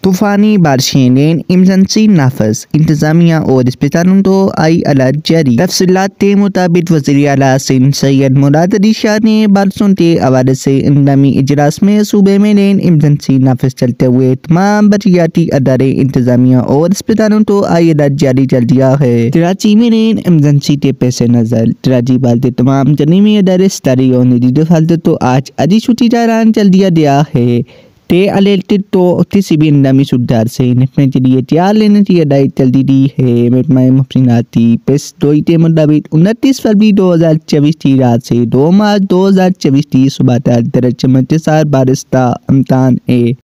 तूफानी बारिशें लेन इमरजेंसी नाफज इंतजामिया और अस्पतालों तो आई अलर्ट जारी। तफसीलात के मुताबिक वज़ीर आला सिंध सैयद मुराद अली शाह ने बारिशों के हवाले से इंतजामी इजलास में सूबे में लेन इमरजेंसी नाफज चलते हुए तमाम बल्दियाती अदारे इंतजामिया और अस्पतालों तो आई अलर्ट जारी कर दिया है। कराची में लेन इमरजेंसी के पेश नजर कराची वाले तमाम जनीमी अदारे सतारी और निजी दफातर तो आज अजी छुट्टी का ऐलान कर दिया गया है। ते अलर्टेड तो किसी भी इंतजामी सुधार से निपटने के लिए तैयार लेने की हिदायत कर दी है। महकमा मुफ्तीनाती पेश दोई के मुताबिक 29 फरवरी 2024 की रात से 2 मार्च 2024 की सुबह तक दरज बारिश का इम्कान है।